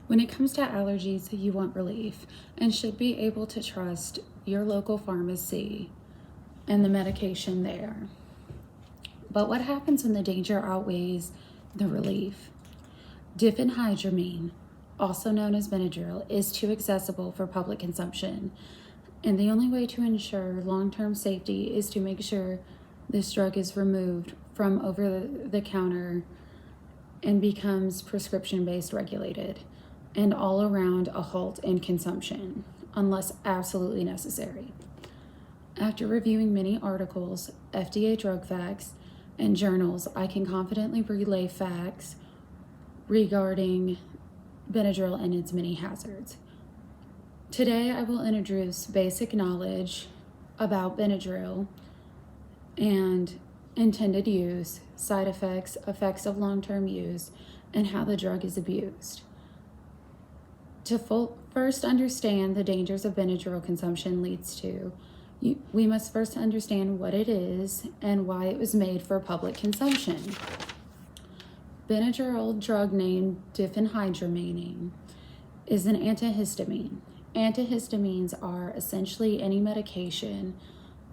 When it comes to allergies, you want relief and should be able to trust your local pharmacy and the medication there. But what happens when the danger outweighs the relief? Diphenhydramine, also known as Benadryl, is too accessible for public consumption. And the only way to ensure long-term safety is to make sure this drug is removed from over the counter and becomes prescription-based regulated, and all around a halt in consumption, unless absolutely necessary. After reviewing many articles, FDA drug facts, and journals, I can confidently relay facts regarding Benadryl and its many hazards. Today, I will introduce basic knowledge about Benadryl and intended use, side effects, effects of long-term use, and how the drug is abused. To first understand the dangers of Benadryl consumption leads to, we must first understand what it is and why it was made for public consumption. Benadryl, drug name diphenhydramine, is an antihistamine. Antihistamines are essentially any medication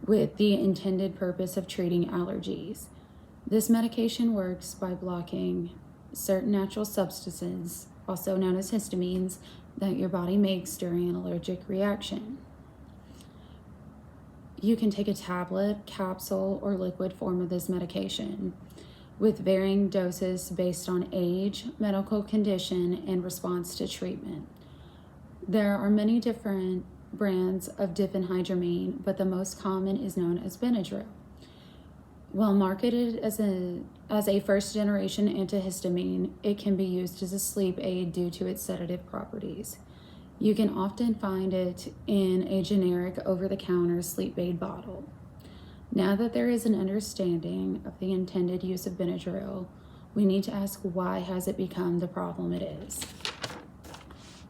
with the intended purpose of treating allergies. This medication works by blocking certain natural substances, also known as histamines, that your body makes during an allergic reaction. You can take a tablet, capsule, or liquid form of this medication with varying doses based on age, medical condition, and response to treatment. There are many different brands of diphenhydramine, but the most common is known as Benadryl. While marketed as a first-generation antihistamine, it can be used as a sleep aid due to its sedative properties. You can often find it in a generic over-the-counter sleep aid bottle. Now that there is an understanding of the intended use of Benadryl, we need to ask, why has it become the problem it is?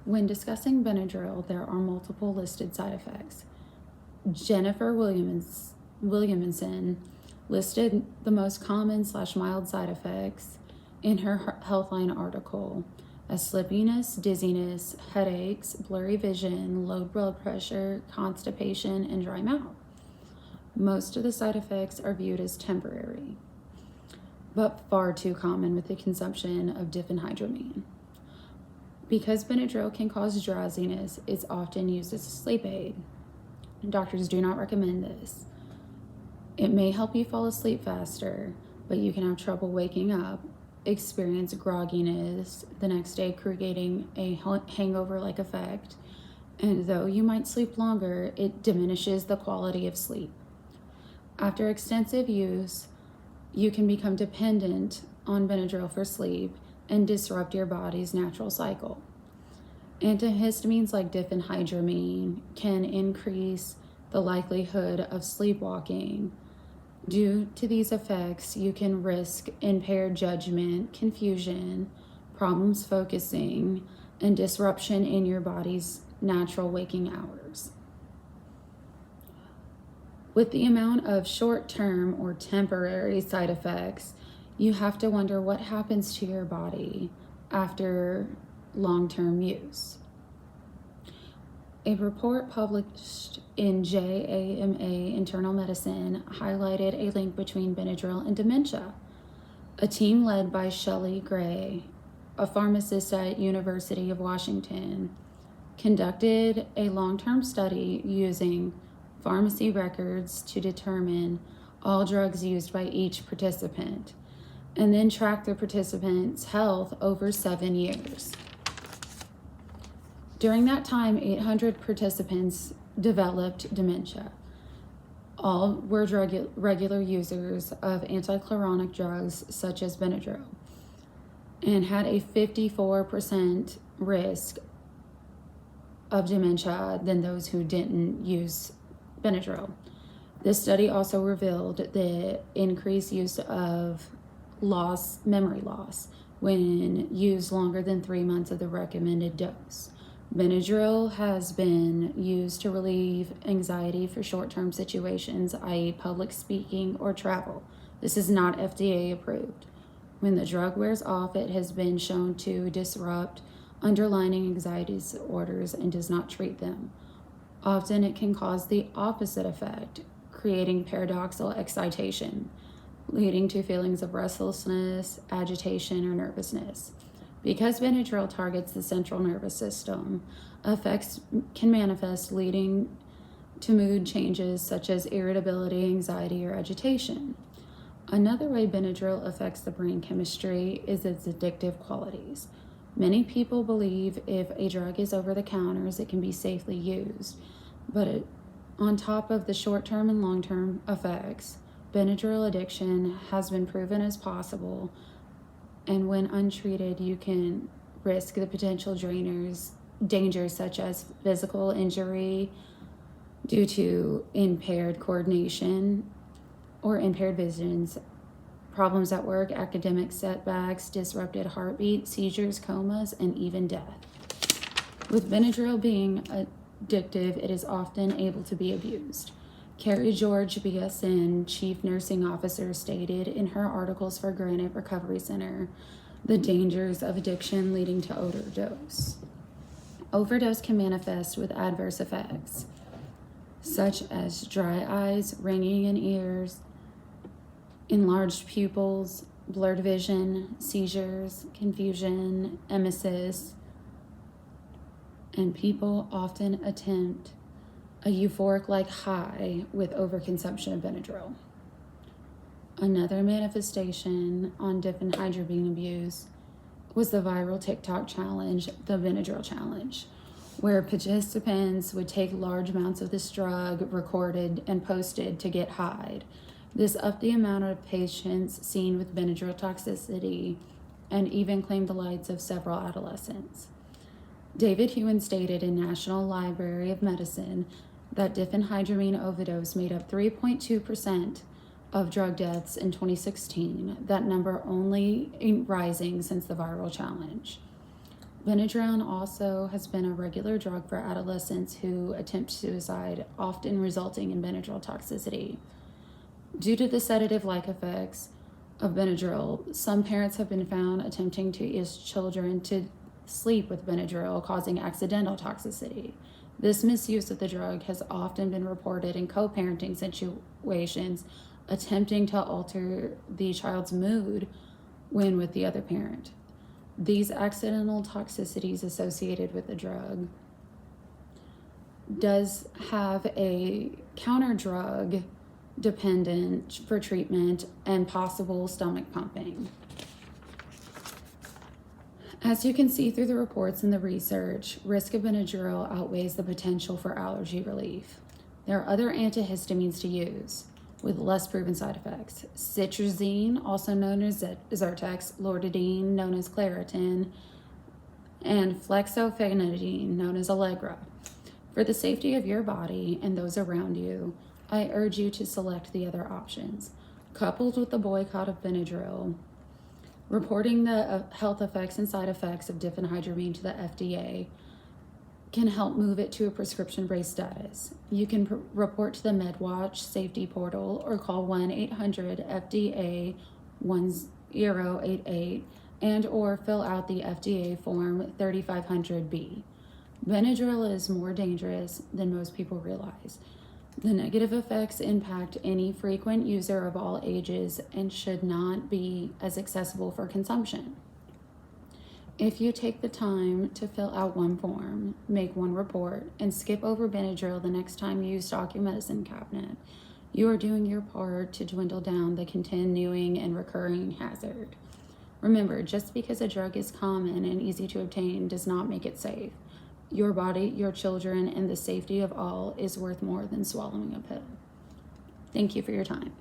When discussing Benadryl, there are multiple listed side effects. Jennifer Williamson listed the most common / mild side effects in her Healthline article as slippiness, dizziness, headaches, blurry vision, low blood pressure, constipation, and dry mouth. Most of the side effects are viewed as temporary, but far too common with the consumption of diphenhydramine. Because Benadryl can cause drowsiness, it's often used as a sleep aid. Doctors do not recommend this. It may help you fall asleep faster, but you can have trouble waking up, experience grogginess the next day, creating a hangover-like effect, and though you might sleep longer, it diminishes the quality of sleep. After extensive use, you can become dependent on Benadryl for sleep and disrupt your body's natural cycle. Antihistamines like diphenhydramine can increase the likelihood of sleepwalking. Due to these effects, you can risk impaired judgment, confusion, problems focusing, and disruption in your body's natural waking hours. With the amount of short-term or temporary side effects, you have to wonder what happens to your body after long-term use. A report published in JAMA Internal Medicine highlighted a link between Benadryl and dementia. A team led by Shelley Gray, a pharmacist at University of Washington, conducted a long-term study using pharmacy records to determine all drugs used by each participant, and then track the participants' health over 7 years. During that time, 800 participants developed dementia. All were regular users of antichloronic drugs such as Benadryl and had a 54% risk of dementia than those who didn't use Benadryl. This study also revealed the increased use of memory loss when used longer than 3 months of the recommended dose. Benadryl has been used to relieve anxiety for short-term situations, i.e. public speaking or travel. This is not FDA approved. When the drug wears off, it has been shown to disrupt underlying anxiety disorders and does not treat them. Often it can cause the opposite effect, creating paradoxical excitation, leading to feelings of restlessness, agitation, or nervousness. Because Benadryl targets the central nervous system, effects can manifest, leading to mood changes such as irritability, anxiety, or agitation. Another way Benadryl affects the brain chemistry is its addictive qualities. Many people believe if a drug is over the counters, it can be safely used, but on top of the short-term and long-term effects, Benadryl addiction has been proven as possible, and when untreated, you can risk the potential dangers such as physical injury due to impaired coordination or impaired visions, problems at work, academic setbacks, disrupted heartbeat, seizures, comas, and even death. With Benadryl being addictive, it is often able to be abused. Carrie George, BSN Chief Nursing Officer, stated in her articles for Granite Recovery Center the dangers of addiction leading to overdose. Overdose can manifest with adverse effects, such as dry eyes, ringing in ears, enlarged pupils, blurred vision, seizures, confusion, emesis, and people often attempt a euphoric-like high with overconsumption of Benadryl. Another manifestation on diphenhydramine abuse was the viral TikTok challenge, the Benadryl challenge, where participants would take large amounts of this drug, recorded and posted to get high. This upped the amount of patients seen with Benadryl toxicity and even claimed the lives of several adolescents. David Hewen stated in National Library of Medicine that diphenhydramine overdose made up 3.2% of drug deaths in 2016, that number only rising since the viral challenge. Benadryl also has been a regular drug for adolescents who attempt suicide, often resulting in Benadryl toxicity. Due to the sedative-like effects of Benadryl, some parents have been found attempting to ease children to sleep with Benadryl, causing accidental toxicity. This misuse of the drug has often been reported in co-parenting situations, attempting to alter the child's mood when with the other parent. These accidental toxicities associated with the drug does have a counter drug dependent for treatment and possible stomach pumping. As you can see through the reports and the research, risk of Benadryl outweighs the potential for allergy relief. There are other antihistamines to use with less proven side effects. Cetirizine, also known as Zyrtex, Loratadine, known as Claritin, and Flexofenadine, known as Allegra. For the safety of your body and those around you, I urge you to select the other options. Coupled with the boycott of Benadryl, reporting the health effects and side effects of diphenhydramine to the FDA can help move it to a prescription-based status. You can report to the MedWatch safety portal or call 1-800-FDA-1088 and or fill out the FDA form 3500B. Benadryl is more dangerous than most people realize. The negative effects impact any frequent user of all ages and should not be as accessible for consumption. If you take the time to fill out one form, make one report, and skip over Benadryl the next time you stock your medicine cabinet, you are doing your part to dwindle down the continuing and recurring hazard. Remember, just because a drug is common and easy to obtain does not make it safe. Your body, your children, and the safety of all is worth more than swallowing a pill. Thank you for your time.